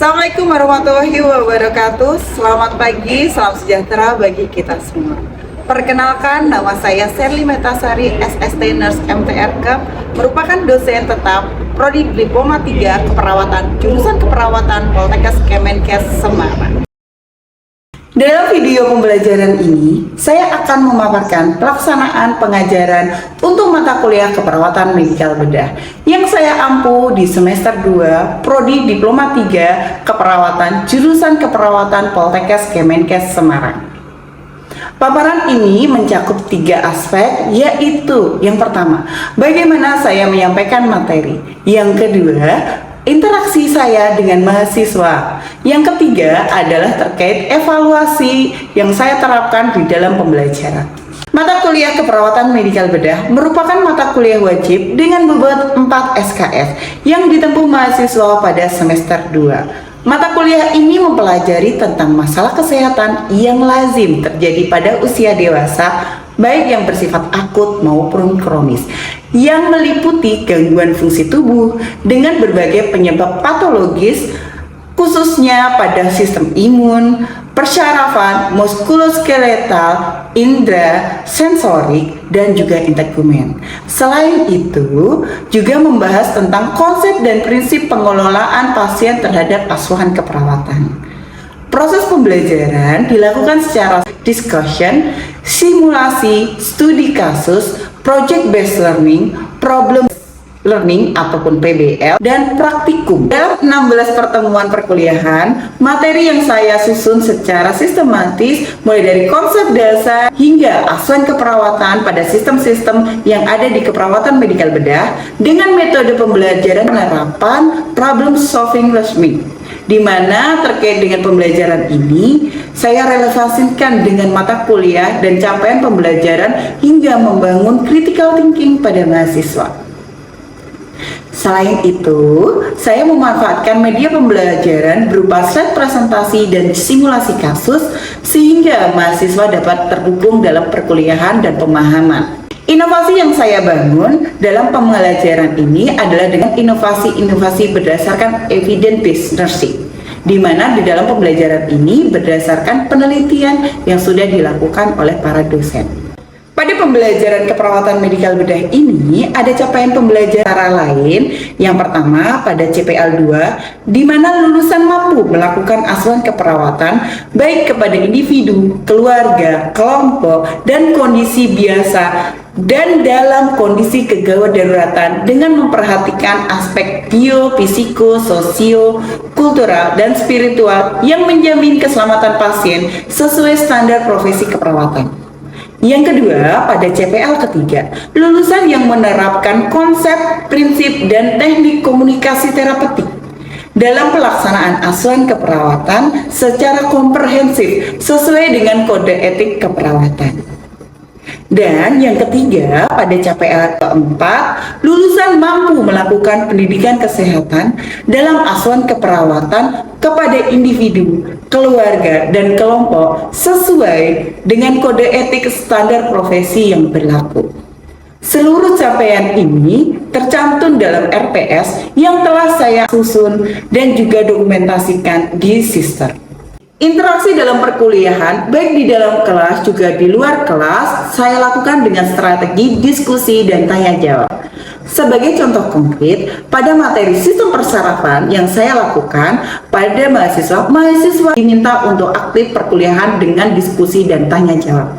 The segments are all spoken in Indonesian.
Assalamualaikum warahmatullahi wabarakatuh. Selamat pagi, salam sejahtera bagi kita semua. Perkenalkan, nama saya Serly Metasari, SST Nurse MTRK, merupakan dosen tetap Prodi Diploma 3 Keperawatan, jurusan Keperawatan Poltekkes Kemenkes Semarang. Dalam video pembelajaran ini, saya akan memaparkan pelaksanaan pengajaran untuk mata kuliah keperawatan medikal bedah yang saya ampu di semester 2 Prodi Diploma 3 Keperawatan, jurusan Keperawatan Poltekkes Kemenkes Semarang. Paparan ini mencakup 3 aspek, yaitu yang pertama, bagaimana saya menyampaikan materi. Yang kedua, interaksi saya dengan mahasiswa. Yang ketiga adalah terkait evaluasi yang saya terapkan di dalam pembelajaran. Mata kuliah keperawatan medikal bedah merupakan mata kuliah wajib dengan bobot 4 SKS yang ditempuh mahasiswa pada semester 2. Mata kuliah ini mempelajari tentang masalah kesehatan yang lazim terjadi pada usia dewasa, baik yang bersifat akut maupun kronis, yang meliputi gangguan fungsi tubuh dengan berbagai penyebab patologis, khususnya pada sistem imun, persyarafan, muskuloskeletal, indera, sensorik, dan juga integumen. Selain itu, juga membahas tentang konsep dan prinsip pengelolaan pasien terhadap asuhan keperawatan. Proses pembelajaran dilakukan secara discussion, simulasi, studi kasus, project based learning, problem learning ataupun PBL, dan praktikum. Dalam 16 pertemuan perkuliahan, materi yang saya susun secara sistematis mulai dari konsep dasar hingga asuhan keperawatan pada sistem-sistem yang ada di keperawatan medikal bedah dengan metode pembelajaran penerapan problem solving learning, di mana terkait dengan pembelajaran ini saya relevansikan dengan mata kuliah dan capaian pembelajaran hingga membangun critical thinking pada mahasiswa. Selain itu, saya memanfaatkan media pembelajaran berupa slide presentasi dan simulasi kasus sehingga mahasiswa dapat terdukung dalam perkuliahan dan pemahaman. Inovasi yang saya bangun dalam pembelajaran ini adalah dengan inovasi-inovasi berdasarkan evidence-based nursing, di mana di dalam pembelajaran ini berdasarkan penelitian yang sudah dilakukan oleh para dosen. Pada pembelajaran keperawatan medikal bedah ini ada capaian pembelajaran lain. Yang pertama pada CPL 2, di mana lulusan mampu melakukan asuhan keperawatan baik kepada individu, keluarga, kelompok, dan kondisi biasa dan dalam kondisi kegawat daruratan dengan memperhatikan aspek bio, fisiko, sosio, kultural, dan spiritual yang menjamin keselamatan pasien sesuai standar profesi keperawatan. Yang kedua, pada CPL ketiga, lulusan yang menerapkan konsep, prinsip, dan teknik komunikasi terapeutik dalam pelaksanaan asuhan keperawatan secara komprehensif sesuai dengan kode etik keperawatan. Dan yang ketiga, pada CPL keempat, lulusan mampu melakukan pendidikan kesehatan dalam asuhan keperawatan kepada individu, keluarga, dan kelompok sesuai dengan kode etik standar profesi yang berlaku. Seluruh capaian ini tercantum dalam RPS yang telah saya susun dan juga dokumentasikan di Sister. Interaksi dalam perkuliahan, baik di dalam kelas juga di luar kelas, saya lakukan dengan strategi diskusi dan tanya jawab. Sebagai contoh konkret, pada materi sistem persarafan yang saya lakukan pada mahasiswa diminta untuk aktif perkuliahan dengan diskusi dan tanya jawab.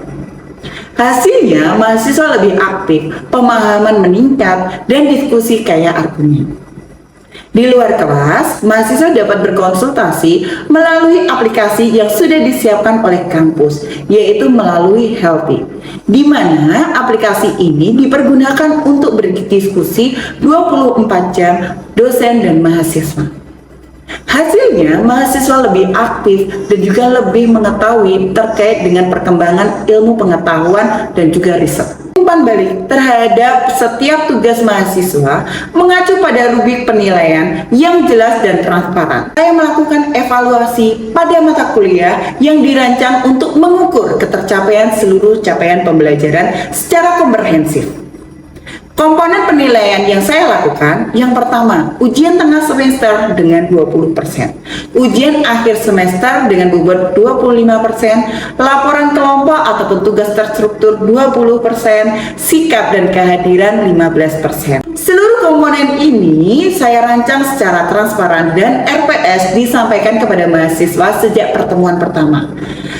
Hasilnya, mahasiswa lebih aktif, pemahaman meningkat, dan diskusi kaya argumen. Di luar kelas, mahasiswa dapat berkonsultasi melalui aplikasi yang sudah disiapkan oleh kampus, yaitu melalui Healthy, di mana aplikasi ini dipergunakan untuk berdiskusi 24 jam dosen dan mahasiswa. Hasilnya, mahasiswa lebih aktif dan juga lebih mengetahui terkait dengan perkembangan ilmu pengetahuan dan juga riset. Umpan balik terhadap setiap tugas mahasiswa mengacu pada rubrik penilaian yang jelas dan transparan. Saya melakukan evaluasi pada mata kuliah yang dirancang untuk mengukur ketercapaian seluruh capaian pembelajaran secara komprehensif. Komponen penilaian yang saya lakukan, yang pertama, ujian tengah semester dengan 20%, ujian akhir semester dengan bobot 25%, laporan kelompok ataupun tugas terstruktur 20%, sikap dan kehadiran 15%. Seluruh komponen ini saya rancang secara transparan dan RPS disampaikan kepada mahasiswa sejak pertemuan pertama.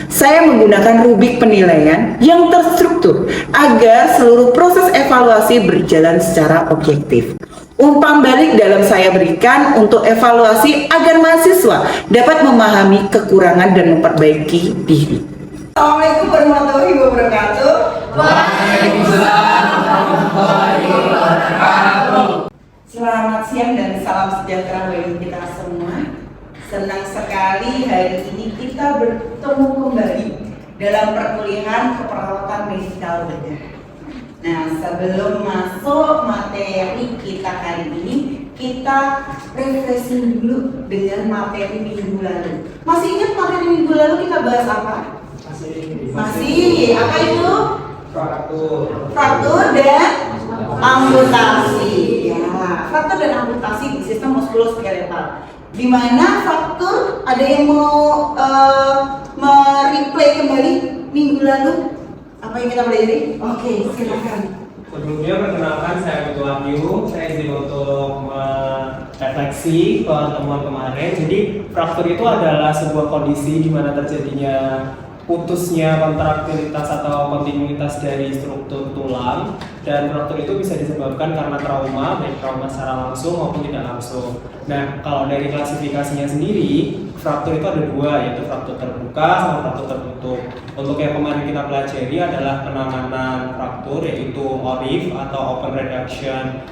Saya menggunakan rubrik penilaian yang terstruktur agar seluruh proses evaluasi berjalan secara objektif. Umpan balik dalam saya berikan untuk evaluasi agar mahasiswa dapat memahami kekurangan dan memperbaiki diri. Assalamualaikum warahmatullahi wabarakatuh. Waalaikumsalam warahmatullahi wabarakatuh. Selamat siang dan salam sejahtera bagi kita semua. Senang sekali hari ini kita bertemu kembali dalam perkuliahan keperawatan medikal bedah. Nah, sebelum masuk materi kita hari ini, kita refreshing dulu dengan materi minggu lalu. Masih ingat materi minggu lalu kita bahas apa? Masih. Apa itu? Fraktur dan amputasi. Ya, fraktur dan amputasi di sistem muskuloskeletal. Di mana fraktur ada yang mau mereplay kembali minggu lalu apa yang kita pelajari? Oke, silakan. Sebelumnya perkenalkan, saya Putu Wahyu. Saya izin untuk refleksi pertemuan kemarin. Jadi fraktur itu adalah sebuah kondisi di mana terjadinya putusnya kontraktilitas atau kontinuitas dari struktur tulang, dan fraktur itu bisa disebabkan karena trauma, baik trauma secara langsung maupun tidak langsung. Nah, kalau dari klasifikasinya sendiri, fraktur itu ada dua, yaitu fraktur terbuka sama fraktur tertutup. Untuk yang kemarin kita pelajari adalah penanganan fraktur, yaitu ORIF atau Open Reduction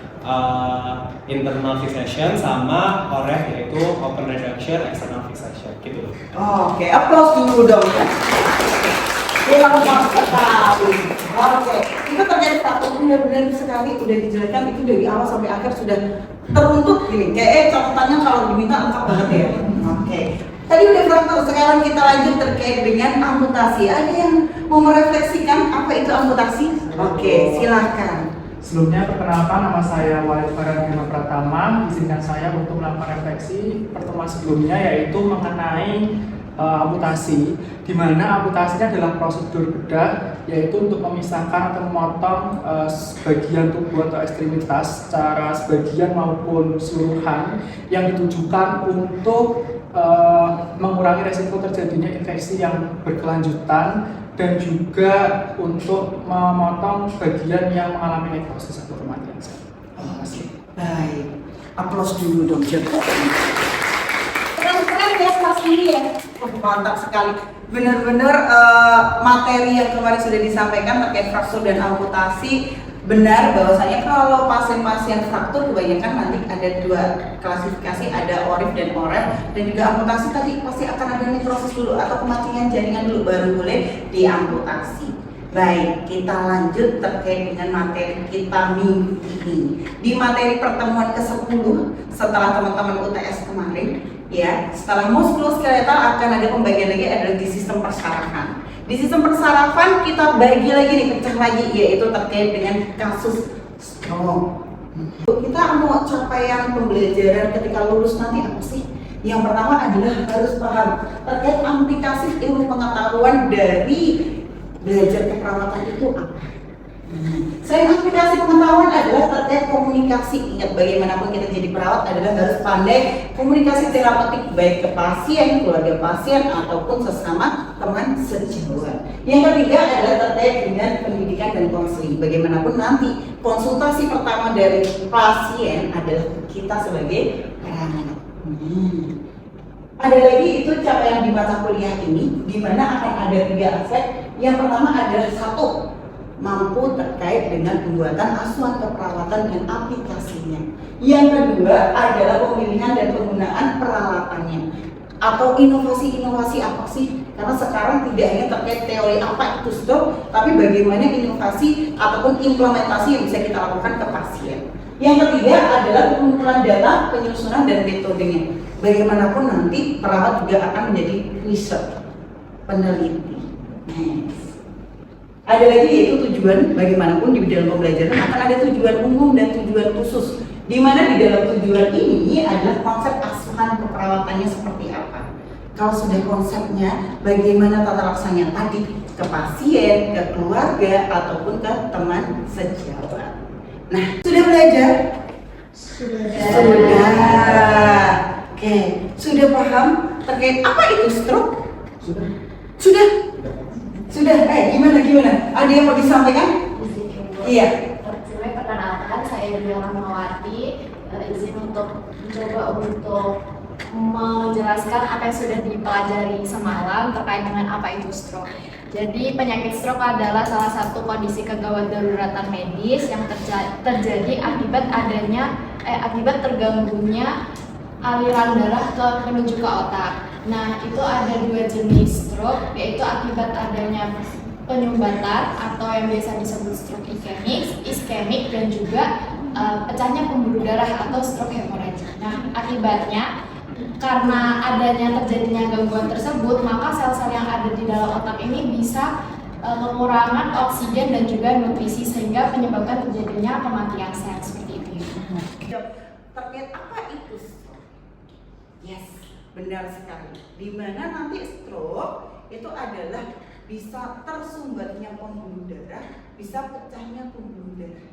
Internal Fixation, sama OREF yaitu Open Reduction External Fixation, gitu. Oke, aplaus dulu dong. Selamat sekali. Oke, itu terjadi fraktur benar-benar sekali, udah dijelaskan itu dari awal sampai akhir sudah teruntut gini. Kayak catatannya kalau diminta lengkap banget ya. Oke. Tadi udah fraktur, sekarang kita lanjut terkait dengan amputasi. Ada yang mau merefleksikan apa itu amputasi? Oke, silahkan. Sebelumnya perkenalkan, nama saya Walid Farhan Bima Pratama. Izinkan saya untuk melakukan refleksi pertemuan sebelumnya, yaitu mengenai amputasi, di mana amputasinya adalah prosedur bedah, yaitu untuk memisahkan atau memotong sebagian tubuh atau ekstremitas secara sebagian maupun keseluruhan yang ditujukan untuk mengurangi resiko terjadinya infeksi yang berkelanjutan, dan juga untuk memotong bagian yang mengalami nekrosis atau kematian. Terima kasih. Baik, aplaus dulu dong. Keren ya kelas ini ya. Mantap sekali. Benar-benar materi yang kemarin sudah disampaikan terkait fraktur dan amputasi, benar bahwasanya kalau pasien-pasien fraktur kebanyakan nanti ada dua klasifikasi, ada ORIF dan OREF, dan juga amputasi tadi pasti akan ada nekrosis dulu atau kematian jaringan dulu baru boleh diamputasi. Baik, kita lanjut terkait dengan materi kita minggu ini. Di materi pertemuan ke-10 setelah teman-teman UTS kemarin, ya, setelah muskuloskeletal akan ada pembagian lagi adalah di sistem persarafan. Di sistem persarafan kita bagi lagi nih, pecah lagi, yaitu terkait dengan kasus stroke. Kita mau capaian pembelajaran ketika lulus nanti apa sih? Yang pertama adalah harus paham terkait aplikasi ilmu pengetahuan dari belajar keperawatan itu apa. Selain aplikasi pengetahuan adalah terkait komunikasi. Ingat, bagaimanapun kita jadi perawat adalah harus pandai komunikasi terapeutik baik ke pasien, keluarga pasien, ataupun sesama teman sejawat. Yang ketiga adalah terkait dengan pendidikan dan konseling. Bagaimanapun nanti konsultasi pertama dari pasien adalah kita sebagai perawat. Ada lagi itu capaian di mata kuliah ini, di mana akan ada 3 aspek. Yang pertama adalah 1, mampu terkait dengan pembuatan asuhan keperawatan dan aplikasinya. Yang kedua adalah pemilihan dan penggunaan peralatannya atau inovasi-inovasi apa sih? Karena sekarang tidak hanya terkait teori apa itu stroke, tapi bagaimana inovasi ataupun implementasi yang bisa kita lakukan ke pasien. Yang ketiga adalah pengumpulan data, penyusunan dan metodenya. Bagaimanapun nanti perawat juga akan menjadi research, peneliti. Ada lagi yaitu tujuan. Bagaimanapun di dalam pembelajaran akan ada tujuan umum dan tujuan khusus. Di mana di dalam tujuan ini adalah konsep asuhan keperawatannya seperti apa. Kalau sudah konsepnya, bagaimana tata laksananya tadi ke pasien, ke keluarga, ataupun ke teman sejawat. Nah, sudah belajar? Sudah. Oke, sudah paham terkait apa itu stroke? Sudah. Gimana? Ada yang mau disampaikan? Iya. Perkenalkan, saya Bella Mawati. Izin untuk mencoba untuk menjelaskan apa yang sudah dipelajari semalam terkait dengan apa itu stroke. Jadi penyakit stroke adalah salah satu kondisi kegawat daruratan medis yang terjadi akibat terganggunya aliran darah menuju ke otak. Nah, itu ada 2 jenis stroke, yaitu akibat adanya penyumbatan atau yang biasa disebut stroke iskemik dan juga pecahnya pembuluh darah atau stroke hemorrhagik. Nah, akibatnya karena adanya terjadinya gangguan tersebut, maka sel-sel yang ada di dalam otak ini bisa kekurangan oksigen dan juga nutrisi sehingga menyebabkan terjadinya kematian sel seperti itu. Terkait apa itu stroke? Yes, benar sekali. Dimana nanti stroke itu adalah bisa tersumbatnya pembuluh darah, bisa pecahnya pembuluh darah.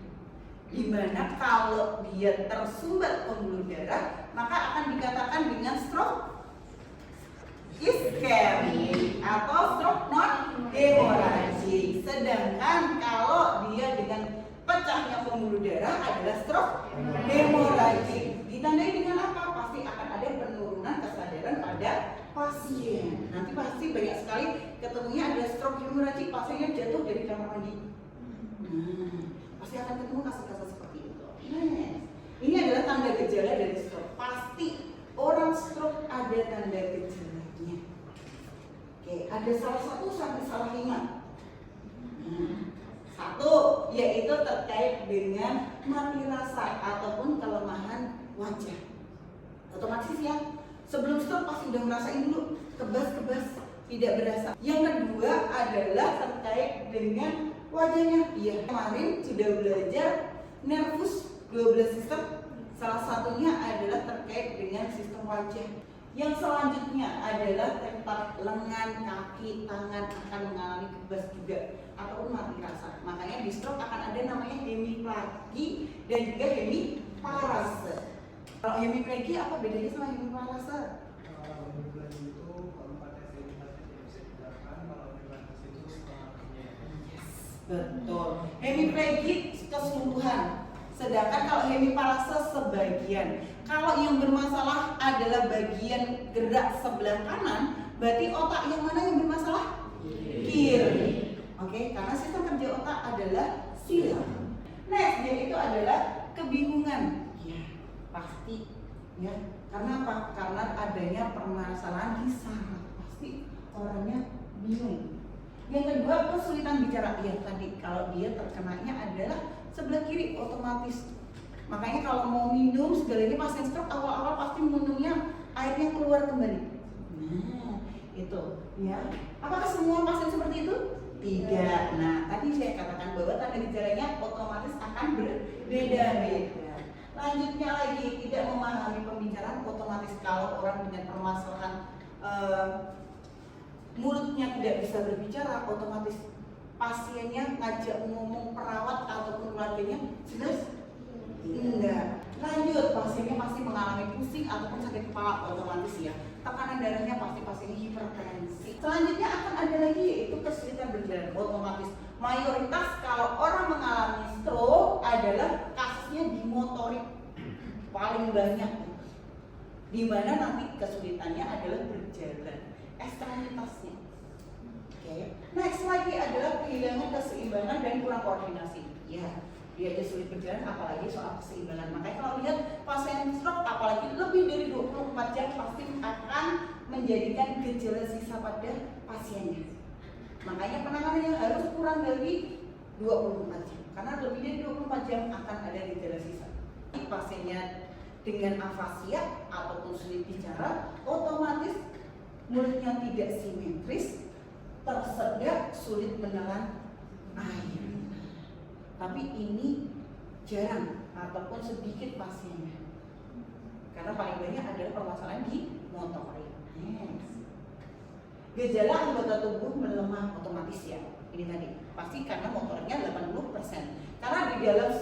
Dimana kalau dia tersumbat pembuluh darah, maka akan dikatakan dengan stroke iskemik atau stroke non hemorragik. Sedangkan kalau dia dengan pecahnya pembuluh darah adalah stroke hemorragik. Ditandai dengan apa? Pasti akan ada penurunan kesadaran pada pasien. Nanti pasti banyak sekali ketemunya ada stroke hemorragik, pasiennya jatuh dari kamar mandi. Pasti akan ketemu kasus-kasus seperti itu. Ini adalah tanda gejala dari stroke. Pasti orang stroke ada tanda gejalanya. Oke, ada salah satu sampai salah 5. Satu, yaitu terkait dengan mati rasa ataupun kelemahan wajah. Otomatis ya, sebelum stroke pasti udah ngerasain dulu kebas-kebas, tidak berasa. Yang kedua adalah terkait dengan wajahnya. Iya, kemarin sudah belajar nervus 12 sistem. Salah satunya adalah terkait dengan sistem wajah. Yang selanjutnya adalah tempat lengan, kaki, tangan akan mengalami kebas juga ataupun mati rasa. Makanya di stroke akan ada namanya hemiplagi dan juga hemiparase. Kalau hemiplagi apa bedanya sama hemiparase? Hemiplagi itu kalau pada hemiplagi bisa dibedakan, kalau hemiparase itu setengahnya. Betul. Hemiplagi keseluruhan. Sedangkan kalau hemiparase sebagian. Kalau yang bermasalah adalah bagian gerak sebelah kanan, berarti otak yang mana yang bermasalah? Kiri. Oke, karena sistem kerja otak adalah sila. Next, yaitu adalah kebingungan. Ya, pasti. Ya, karena apa? Karena adanya permasalahan di saraf. Pasti orangnya bingung. Yang kedua, kesulitan bicara. Ya, tadi kalau dia terkenanya adalah sebelah kiri, otomatis. Makanya kalau mau minum segalanya pasien stroke awal-awal pasti minumnya airnya keluar kembali. Nah, itu ya. Apakah semua pasien seperti itu? Tidak. Nah, tadi saya katakan bahwa tanda gejalanya otomatis akan berbeda-beda. Lanjutnya lagi, tidak memahami pembicaraan otomatis. Kalau orang dengan permasalahan mulutnya tidak bisa berbicara, otomatis pasiennya ngajak ngomong perawat ataupun keluarganya jelas enggak. Lanjut, pasiennya pasti mengalami pusing ataupun sakit kepala otomatis ya. Tekanan darahnya pasti pasiennya hipertensi. Selanjutnya akan ada lagi yaitu kesulitan berjalan otomatis. Mayoritas kalau orang mengalami stroke adalah kasusnya di motorik paling banyak. Di mana nanti kesulitannya adalah berjalan, ekstremitasnya. Oke. Next lagi adalah kehilangan keseimbangan dan kurang koordinasi. Ya, dia aja sulit berjalan apalagi soal keseimbangan. Makanya kalau lihat pasien stroke apalagi lebih dari 24 jam pasti akan menjadikan gejala sisa pada pasiennya. Makanya penanganannya harus kurang dari 24 jam. Karena lebih dari 24 jam akan ada gejala sisa. Pasiennya dengan afasia ataupun sulit bicara, otomatis mulutnya tidak simetris, tersedak, sulit menelan air. Tapi ini jarang ataupun sedikit pasiennya. Karena paling banyak adalah permasalahan di motorik. Yes. Gejala anggota tubuh melemah otomatis ya. Ini tadi pasti karena motoriknya 80%. Karena di dalam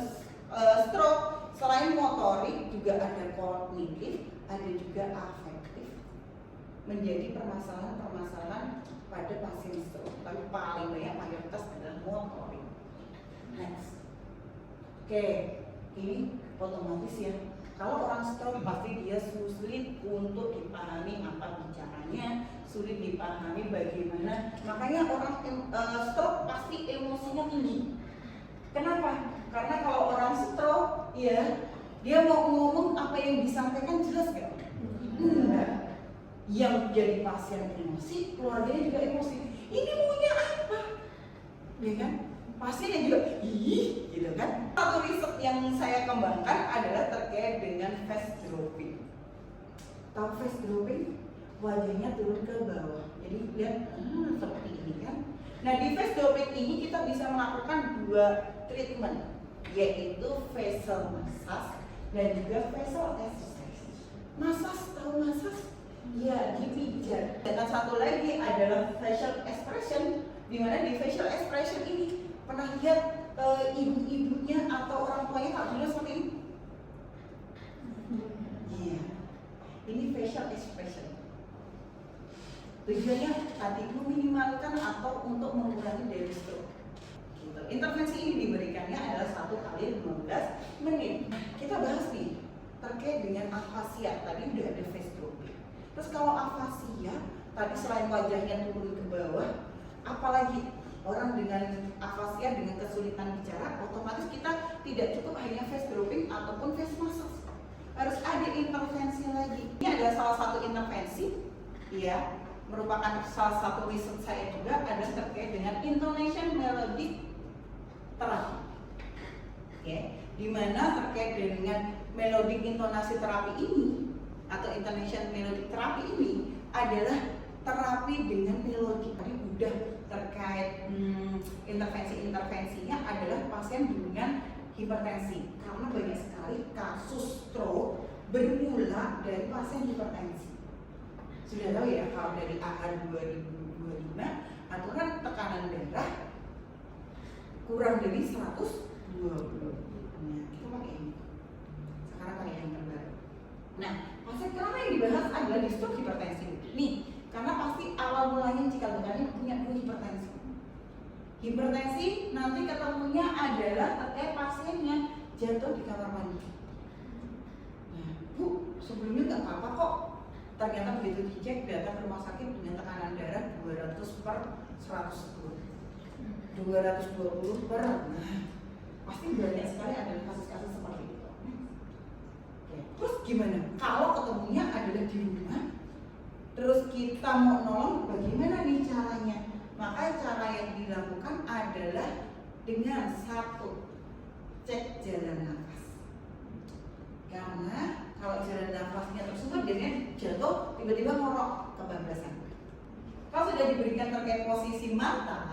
stroke selain motorik juga ada kognitif, ada juga afektif. Menjadi permasalahan-permasalahan pada pasien stroke. Tapi paling banyak mayoritas adalah motorik. Next. Oke, ini otomatis ya. Kalau orang stroke pasti dia sulit untuk dipahami apa bicaranya, sulit dipahami bagaimana. Makanya orang stroke pasti emosinya tinggi. Kenapa? Karena kalau orang stroke, ya dia mau ngomong apa yang disampaikan jelas gak? Enggak. Yang jadi pasien emosi, keluarganya juga emosi. Ini maunya apa? Ya kan? Pasiennya juga, ih, gitu kan? Satu riset yang saya kembangkan adalah terkait dengan face dropping. Tahu face dropping? Wajahnya turun ke bawah. Jadi lihat seperti ini kan? Nah di face dropping ini kita bisa melakukan 2 treatment, yaitu facial massage dan juga facial exercise. Massage, tahu massage? Ya, dipijat. Dan satu lagi adalah facial expression, di mana di facial expression ini pernah lihat ibu-ibunya atau orang tuanya tak jelas seperti ini? Iya, ini facial expression. Tujuannya tadi meminimalkan atau untuk mengurangi dari stroke. Gitu. Intervensi ini diberikannya adalah 1 kali 15 menit. Kita bahas nih terkait dengan afasia. Tadi udah ada face dropping. Terus kalau afasia, tadi selain wajahnya turun ke bawah, apalagi orang dengan afasia dengan kesulitan bicara, otomatis kita tidak cukup hanya face dropping ataupun face massage. Harus ada intervensi lagi. Ini adalah salah satu intervensi, ya, merupakan salah satu riset saya juga ada terkait dengan intonation melodic terapi. Oke, di mana terkait dengan melodic intonasi terapi ini atau intonation melodic terapi ini adalah terapi dengan melodi. Tadi udah terkait intervensi-intervensinya adalah pasien dengan hipertensi. Karena banyak sekali kasus stroke bermula dari pasien hipertensi. Sudah tahu ya kalau dari AHA 2025 aturan tekanan darah kurang dari 120. Nah, kita pakai ini. Sekarang pakai yang terbaru. Nah, pasien kenapa yang dibahas adalah di stroke hipertensi. Nih, karena pasti awal mulanya jika bukannya punya hipertensi. Hipertensi nanti ketemunya adalah terkait pasiennya jatuh di kamar mandi. Nah, Bu, sebelumnya nggak apa-apa kok. Ternyata begitu dicek datang ke rumah sakit dengan tekanan darah 200/110, 220 per. Nah, pasti banyak sekali ada kasus-kasus seperti itu. Oke. Terus gimana? Kalau ketemunya adalah di rumah, terus kita mau nolong, bagaimana nih caranya? Maka cara yang dilakukan adalah dengan 1, cek jalan nafas. Karena kalau jalan nafasnya tersumbat, biasanya jatuh tiba-tiba ngorok kebablasan. Kalau sudah diberikan terkait posisi mata,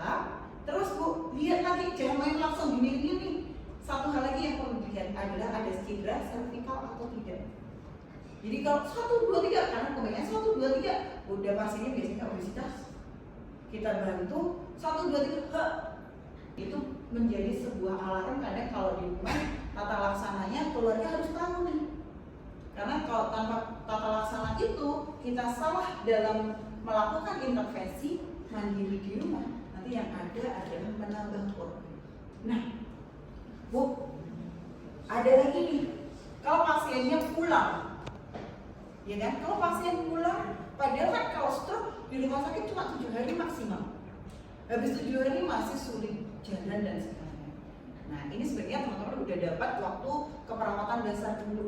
terus Bu, lihat lagi, jangan main langsung gini nih. Satu hal lagi yang perlu dilihat adalah ada cedera servikal atau tidak. Jadi kalau 1, 2, 3, karena kebanyakan 1, 2, 3 udah pastinya biasanya obesitas. Kita bantu 1, 2, 3, itu menjadi sebuah alarm. Kadang kalau di rumah tata laksananya keluarga harus tahu nih. Karena kalau tanpa tata laksana itu kita salah dalam melakukan intervensi mandiri di rumah, nanti yang ada adalah menambah korban. Nah, Bu, ada lagi nih. Kalau pasiennya pulang, ya kan? Kalau pasien pulang, padahal kan kalau stroke di rumah sakit cuma 7 hari maksimal. Habis 7 hari masih sulit jalan dan sebagainya. Nah, ini sebenarnya teman-teman udah dapat waktu keperawatan dasar dulu,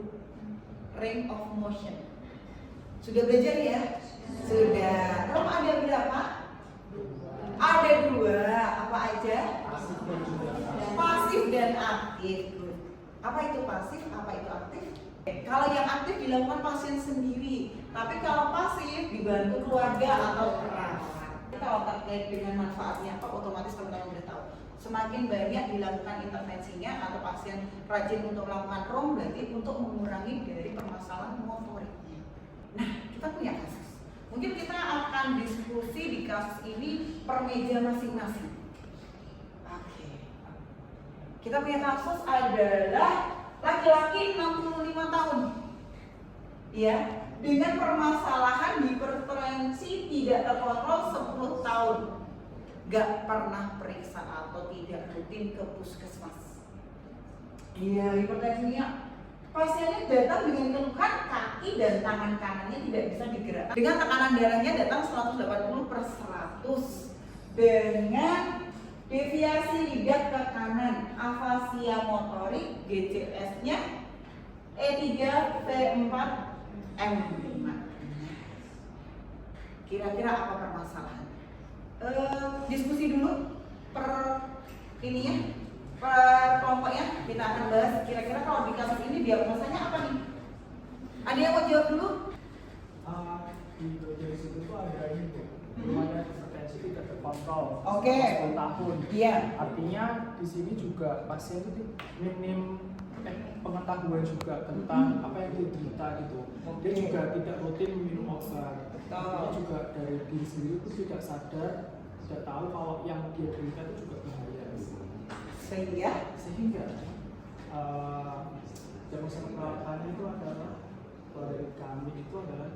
range of motion. Sudah belajar ya? Sudah. Kalau ada berapa? Ada 2. Apa aja? Pasif dan aktif. Apa itu pasif? Apa itu aktif? Kalau yang aktif dilakukan pasien sendiri, tapi kalau pasif dibantu keluarga atau perawat. Kalau terkait dengan manfaatnya apa, otomatis teman-teman udah tahu. Semakin banyak dilakukan intervensinya atau pasien rajin untuk melakukan ROM, berarti untuk mengurangi dari permasalahan motoriknya. Nah, kita punya kasus. Mungkin kita akan diskusi di kasus ini per meja masing-masing. Oke. Kita punya kasus adalah laki-laki 65 tahun. Ya, dengan permasalahan hipertensi tidak terkontrol 10 tahun. Gak pernah periksa atau tidak rutin ke puskesmas. Iya, hipertensinya pasiennya datang dengan keluhan kaki dan tangan kanannya tidak bisa digerakkan. Dengan tekanan darahnya datang 180/100. Dengan deviasi lidah ke kanan, afasia motorik, GCS-nya E3, T4, M5. Kira-kira apa permasalahan? Diskusi dulu per ininya, per kelompoknya. Kita akan bahas kira-kira kalau di kasus ini diagnosanya apa nih? Ada yang mau jawab dulu? Di dari situ tuh ada ini tuh, namanya hipertensi tidak terkontrol. Oke. 10 tahun. Iya. Artinya di sini juga pasien itu minim pengetahuan juga tentang apa yang dia derita gitu. Dia Oke. juga tidak rutin minum obat. Betul. Dia juga dari diri sendiri itu tidak sadar, tidak tahu kalau yang dia derita itu juga bahaya. Sehingga diagnosa perawatannya itu adalah, kalau dari kami itu adalah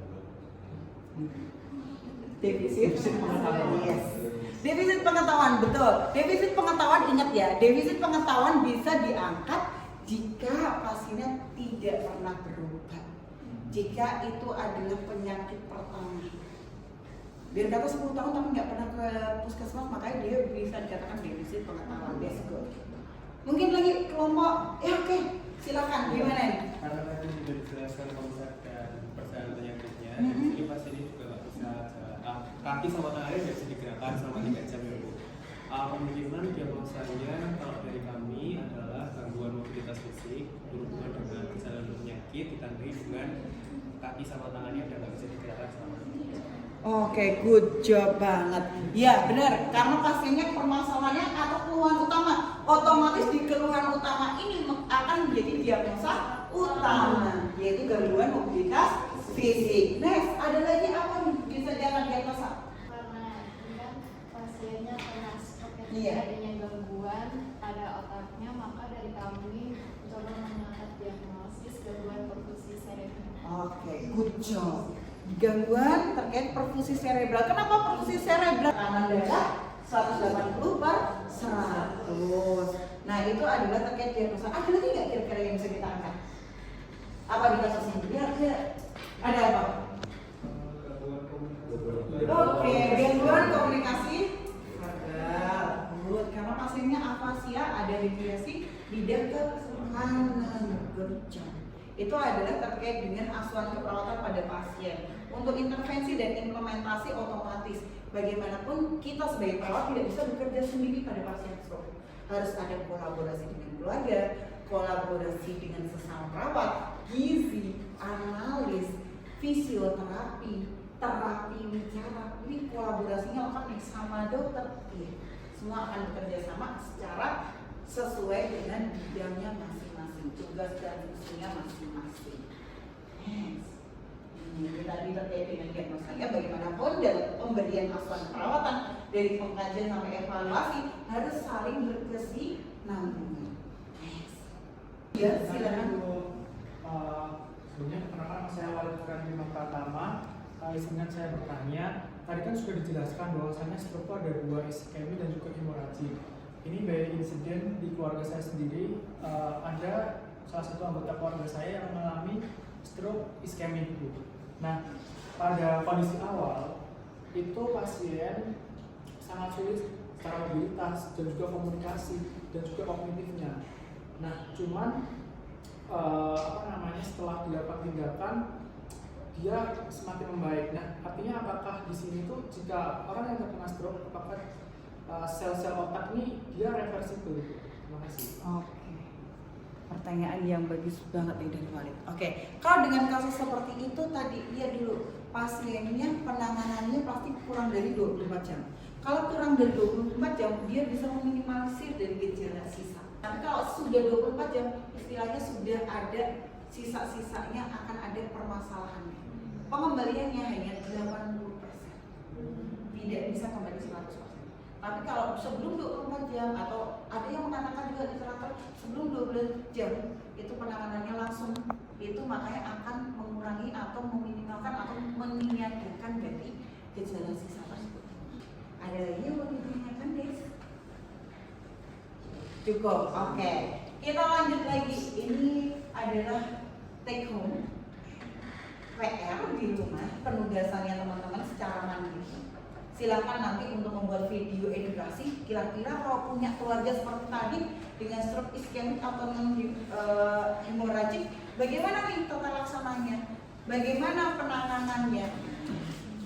Defisit pengetahuan. Yes. Defisit pengetahuan, betul. Defisit pengetahuan, ingat ya, defisit pengetahuan bisa diangkat jika pasiennya tidak pernah berobat. Jika itu adalah penyakit pertama. Biar kata 10 tahun tapi nggak pernah ke puskesmas, makanya dia bisa dikatakan defisit pengetahuan. Let's go. Mungkin lagi kelompok, ya oke, silakan. Gimana nih? Karena tadi sudah dijelaskan konsep dan perjalanan penyakitnya, Mhm. jadi pasien ini juga nggak bisa jalan. Kaki sama tangannya nggak bisa digerakkan selama 3 jam ya Bu. Kemungkinan diagnosanya kalau dari kami adalah gangguan mobilitas fisik berhubungan dengan gejala penyakit ditandai dengan kaki sama tangannya udah nggak bisa digerakkan selama 3 jam. Oke, good job banget. Ya benar, karena pasiennya permasalahannya atau keluhan utama, otomatis di keluhan utama ini akan menjadi diagnosa utama, yaitu gangguan mobilitas fisik. Next, ada lagi apa nih bisa diagnosa? Karena ini kan pasiennya kena stroke, Iya. adanya gangguan pada otaknya, maka dari kami mencoba mengangkat diagnosis gangguan perfusi cerebral. Oke, good job. Gangguan terkait perfusi cerebral. Kenapa perfusi cerebral? Tekanan darah 180/100. Nah, itu adalah terkait diagnosa. Ada lagi nggak kira-kira yang bisa kita angkat? Apa di kasus ini? Ya. Ada apa? Oke, gangguan komunikasi verbal. Good. Karena pasiennya afasia, ada deviasi lidah ke kanan. Good job. Itu adalah terkait dengan asuhan keperawatan pada pasien. Untuk intervensi dan implementasi otomatis, bagaimanapun kita sebagai perawat tidak bisa bekerja sendiri pada pasien stroke. Harus ada kolaborasi dengan keluarga, kolaborasi dengan sesama perawat, gizi, analis, fisioterapi, terapi wicara. Ini kolaborasinya lengkap nih sama dokter. Semua akan bekerja sama secara sesuai dengan bidangnya masing-masing, tugas dan fungsinya masing-masing. Yes. Ini tadi terkait dengan diagnosanya, bagaimanapun dalam pemberian asuhan perawatan dari pengkajian sampai evaluasi harus saling berkesinambungan. Yes. Ya, silakan. Sebelumnya perkenalkan nama saya Walid Farhan Pratama. Izinkan saya bertanya. Tadi kan sudah dijelaskan bahwasannya stroke itu ada 2, iskemi dan juga hemoragik. Ini dari insiden di keluarga saya sendiri, ada salah satu anggota keluarga saya yang mengalami stroke iskemik gitu. Nah, pada kondisi awal itu pasien sangat sulit secara mobilitas dan juga komunikasi dan juga kognitifnya. Nah, cuman setelah dilakukan tindakan dia semakin membaik. Nah, artinya apakah di sini tuh jika orang yang terkena stroke, apakah sel-sel otak ini dia reversibel? Terima kasih. Oke. Pertanyaan yang bagus banget nih dari Walid. Oke, kalau dengan kasus seperti itu tadi lihat dulu pasiennya penanganannya pasti kurang dari 24 jam. Kalau kurang dari 24 jam, dia bisa meminimalisir dari gejala sisa. Tapi kalau sudah 24 jam, istilahnya sudah ada sisa-sisanya, akan ada permasalahannya. Pengembaliannya hanya 80%. Tidak bisa kembali 100%. Tapi kalau sebelum 24 jam atau ada yang mengatakan juga literatur sebelum 12 jam itu penanganannya langsung, itu makanya akan mengurangi atau meminimalkan atau meniadakan dari gejala sisa tersebut. Ada lagi yang mau ditanyakan, Des? Cukup, oke. Kita lanjut lagi. Ini adalah take home PR di rumah, penugasannya teman-teman secara mandiri. Silakan nanti untuk membuat video edukasi. Kira-kira kalau punya keluarga seperti tadi dengan stroke iskemik atau hemoragik, bagaimana nih tata laksananya? Bagaimana penanganannya?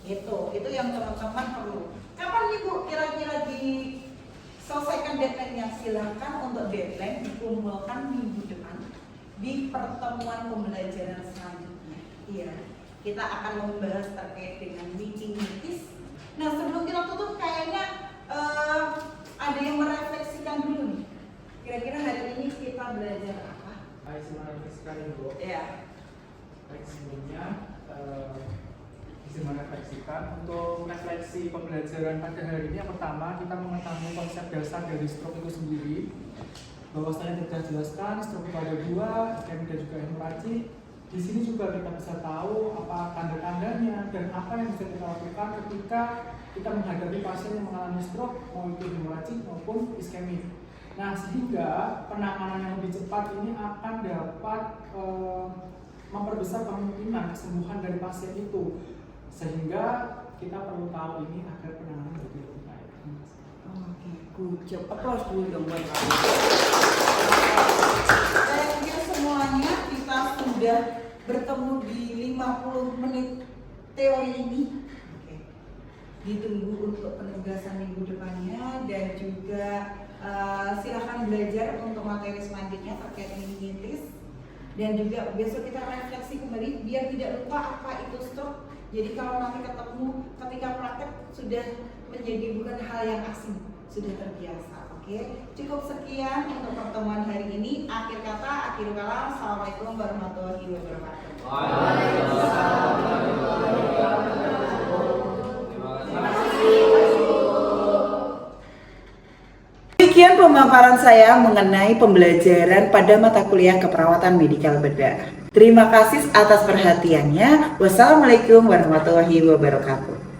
Itu yang teman-teman perlu. Kapan nih Bu kira-kira diselesaikan deadline-nya? Silakan untuk deadline dikumpulkan minggu depan di pertemuan pembelajaran selanjutnya. Iya, kita akan membahas terkait dengan meeting meeting. Nah, sebelum kita tutup kayaknya ada yang merefleksikan dulu nih. Kira-kira hari ini kita belajar apa? Saya merefleksikan Ibu. Ya. Baik, sebelumnya bisa merefleksikan untuk refleksi pembelajaran pada hari ini. Yang pertama, kita mengetahui konsep dasar dari stroke itu sendiri. Bahwa saya sudah jelaskan stroke itu ada dua, iskemik dan juga hemoragik. Di sini juga kita bisa tahu apa tanda-tandanya dan apa yang bisa kita lakukan ketika kita menghadapi pasien yang mengalami stroke, mau itu hemoragik maupun iskemik. Nah, sehingga penanganan yang lebih cepat ini akan dapat memperbesar kemungkinan kesembuhan dari pasien itu. Sehingga kita perlu tahu ini agar penanganan lebih baik. Oke, good job. Applause dulu dong buat kamu. Saya pikir semuanya kita sudah bertemu di 50 menit teori ini. Oke. Ditunggu untuk penugasan minggu depannya dan juga silakan belajar untuk materi selanjutnya terkait meningitis dan juga besok kita refleksi kembali biar tidak lupa apa itu stroke. Jadi kalau nanti ketemu ketika praktek sudah menjadi bukan hal yang asing, sudah terbiasa. Oke, cukup sekian untuk pertemuan hari ini. Akhir kata, akhirul kalam. Assalamualaikum warahmatullahi wabarakatuh. Waalaikumsalam warahmatullahi wabarakatuh. Demikian pemaparan saya mengenai pembelajaran pada mata kuliah keperawatan medikal bedah. Terima kasih atas perhatiannya. Wassalamualaikum warahmatullahi wabarakatuh.